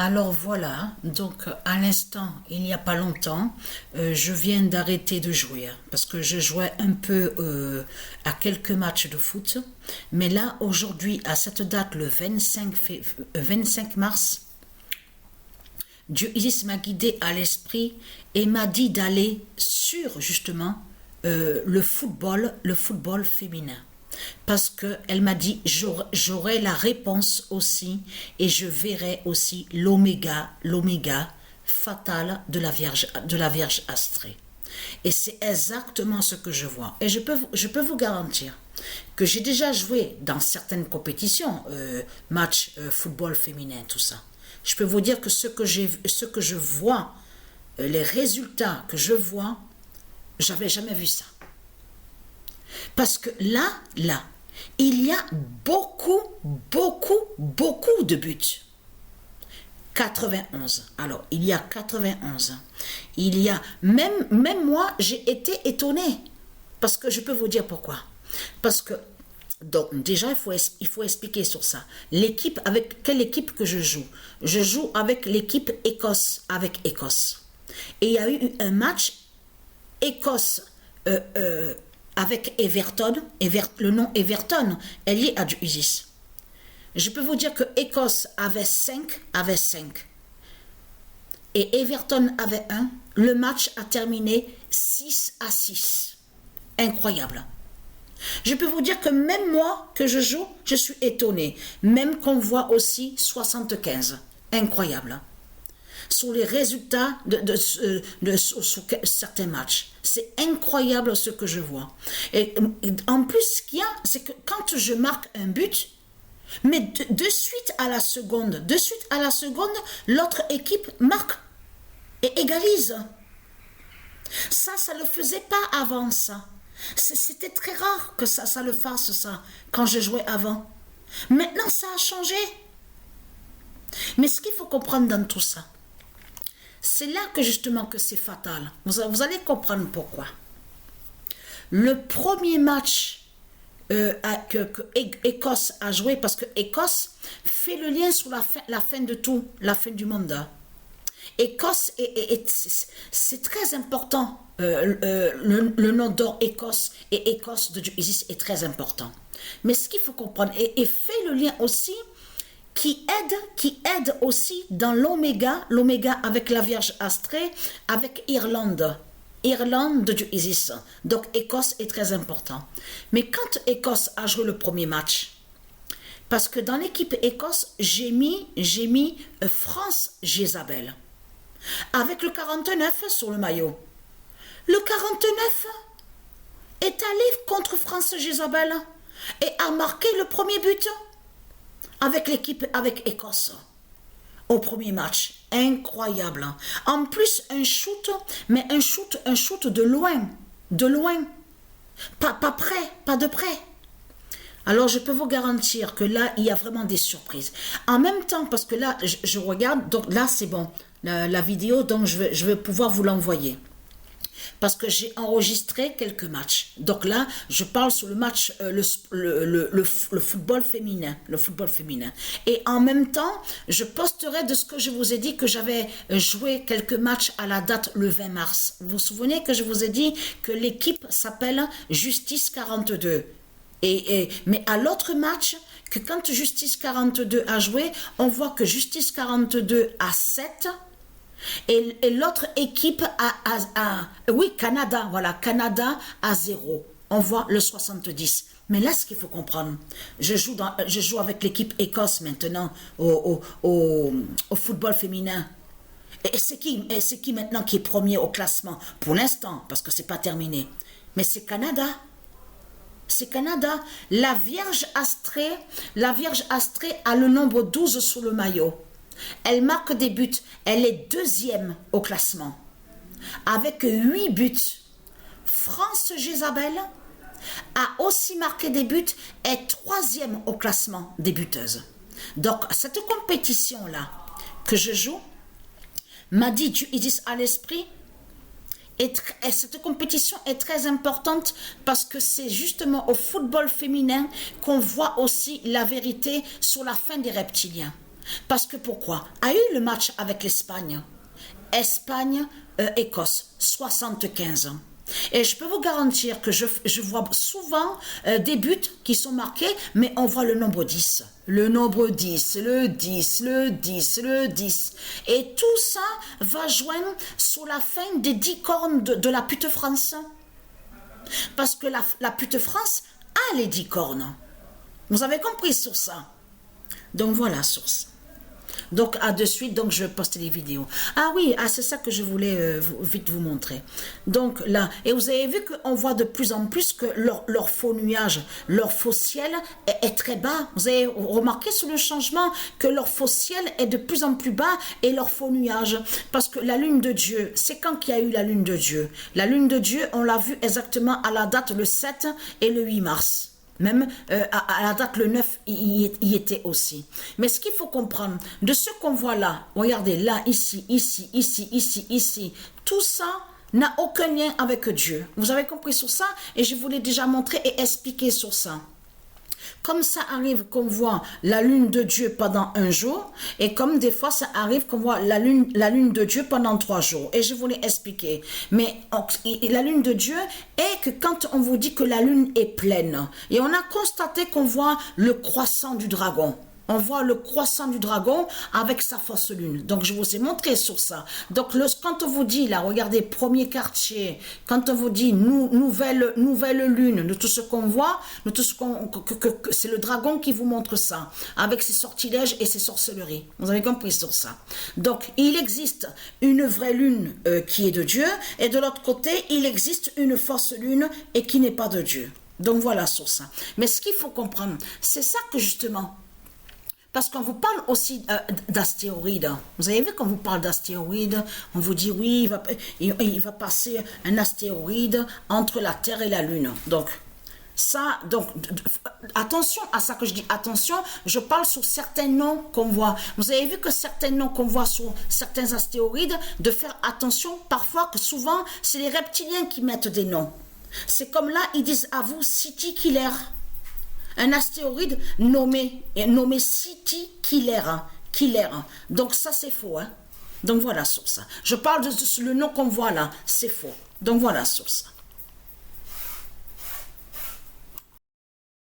Alors voilà, donc à l'instant, il n'y a pas longtemps, je viens d'arrêter de jouer parce que je jouais un peu à quelques matchs de foot. Mais là, aujourd'hui, à cette date, le 25 mars, Dieu Isis m'a guidé à l'esprit et m'a dit d'aller sur justement le football féminin. Parce qu'elle m'a dit, j'aurai la réponse aussi et je verrai aussi l'oméga fatal de la Vierge Astrée. Et c'est exactement ce que je vois. Et je peux vous garantir que j'ai déjà joué dans certaines compétitions, matchs football féminin, tout ça. Je peux vous dire que ce que je vois, les résultats que je vois, j'avais jamais vu ça. Parce que là, il y a beaucoup de buts. 91. Alors, il y a 91. Il y a, même moi, j'ai été étonnée. Parce que je peux vous dire pourquoi. Parce que, donc, déjà, il faut expliquer sur ça. Avec quelle équipe que je joue? Je joue avec l'équipe Écosse, avec Écosse. Et il y a eu un match Écosse, avec Everton, le nom Everton est lié à du Isis. Je peux vous dire que Écosse avait 5, et Everton avait 1. Le match a terminé 6-6. Incroyable. Je peux vous dire que même moi, que je joue, je suis étonnée. Même qu'on voit aussi 75. Incroyable. Sur les résultats sur certains matchs. C'est incroyable ce que je vois. Et en plus, ce qu'il y a, c'est que quand je marque un but, mais de suite à la seconde, l'autre équipe marque et égalise. Ça ne le faisait pas avant, ça. C'était très rare que ça le fasse, ça, quand je jouais avant. Maintenant, ça a changé. Mais ce qu'il faut comprendre dans tout ça, c'est là que justement que c'est fatal. Vous allez comprendre pourquoi. Le premier match que Écosse a joué, parce que Écosse fait le lien sur la fin de tout, la fin du monde. Écosse, c'est très important. Le nom d'or Écosse et Écosse de Isis est très important. Mais ce qu'il faut comprendre, et fait le lien aussi, qui aide aussi dans l'oméga avec la Vierge Astrée, avec Irlande de Isis. Donc Écosse est très important. Mais quand Écosse a joué le premier match, parce que dans l'équipe Écosse, j'ai mis France Jézabel, avec le 49 sur le maillot. Le 49 est allé contre France Jézabel et a marqué le premier but avec l'équipe, avec Écosse, au premier match. Incroyable. En plus, un shoot, mais un shoot de loin. Pas près, pas de près. Alors, je peux vous garantir que là, il y a vraiment des surprises. En même temps, parce que là, je regarde, donc là, c'est bon, la vidéo, donc je vais pouvoir vous l'envoyer. Parce que j'ai enregistré quelques matchs. Donc là, je parle sur le match, le football féminin. Et en même temps, je posterai de ce que je vous ai dit que j'avais joué quelques matchs à la date le 20 mars. Vous vous souvenez que je vous ai dit que l'équipe s'appelle Justice 42. Mais à l'autre match, que quand Justice 42 a joué, on voit que Justice 42 a 7. Et l'autre équipe oui, Canada, voilà, Canada à 0. On voit le 70. Mais là, ce qu'il faut comprendre, je joue avec l'équipe Écosse maintenant au football féminin. Et c'est qui maintenant qui est premier au classement? Pour l'instant, parce que c'est pas terminé. Mais c'est Canada. C'est Canada. La Vierge Astrée a le nombre 12 sur le maillot. Elle marque des buts. Elle est deuxième au classement. Avec 8 buts. France Jézabel a aussi marqué des buts. Est troisième au classement des buteuses. Donc, cette compétition-là que je joue m'a dit Dieu Isis à l'esprit. Et cette compétition est très importante parce que c'est justement au football féminin qu'on voit aussi la vérité sur la fin des reptiliens. Parce que pourquoi? A eu le match avec l'Espagne. Espagne-Écosse, 75. Et je peux vous garantir que je vois souvent des buts qui sont marqués, mais on voit le nombre 10. Le nombre 10, le 10, le 10, le 10. Et tout ça va joindre sous la fin des 10 cornes de la pute France. Parce que la pute France a les 10 cornes. Vous avez compris sur ça? Donc voilà, sur ça. Donc, de suite, donc je poste les vidéos. Ah oui, c'est ça que je voulais vite vous montrer. Donc là, et vous avez vu qu'on voit de plus en plus que leur faux nuage, leur faux ciel est très bas. Vous avez remarqué sur le changement que leur faux ciel est de plus en plus bas et leur faux nuage. Parce que la lune de Dieu, c'est quand qu'il y a eu la lune de Dieu? La lune de Dieu, on l'a vu exactement à la date le 7 et le 8 mars. Même à la date, le 9, il y était aussi. Mais ce qu'il faut comprendre, de ce qu'on voit là, regardez, là, ici, ici, ici, ici, ici, tout ça n'a aucun lien avec Dieu. Vous avez compris sur ça? Et je vous l'ai déjà montré et expliqué sur ça. Comme ça arrive qu'on voit la lune de Dieu pendant un jour, et comme des fois ça arrive qu'on voit la lune de Dieu pendant 3 jours. Et je vous l'ai expliqué. Mais la lune de Dieu est que quand on vous dit que la lune est pleine, et on a constaté qu'on voit le croissant du dragon. On voit le croissant du dragon avec sa fausse lune. Donc, je vous ai montré sur ça. Donc, quand on vous dit, là, regardez, premier quartier, quand on vous dit nouvelle lune, de tout ce qu'on voit, de tout ce c'est le dragon qui vous montre ça, avec ses sortilèges et ses sorcelleries. Vous avez compris sur ça. Donc, il existe une vraie lune qui est de Dieu, et de l'autre côté, il existe une fausse lune et qui n'est pas de Dieu. Donc, voilà sur ça. Mais ce qu'il faut comprendre, c'est ça que justement... Parce qu'on vous parle aussi d'astéroïdes. Vous avez vu quand on vous parle d'astéroïdes, on vous dit oui, il va passer un astéroïde entre la Terre et la Lune. Donc, ça, attention à ça que je dis, attention, je parle sur certains noms qu'on voit. Vous avez vu que certains noms qu'on voit sur certains astéroïdes, de faire attention, parfois que souvent, c'est les reptiliens qui mettent des noms. C'est comme là, ils disent à vous, City Killer. Un astéroïde nommé City Killer. Donc ça c'est faux. Hein? Donc voilà sur ça. Je parle de le nom qu'on voit là, c'est faux. Donc voilà sur ça.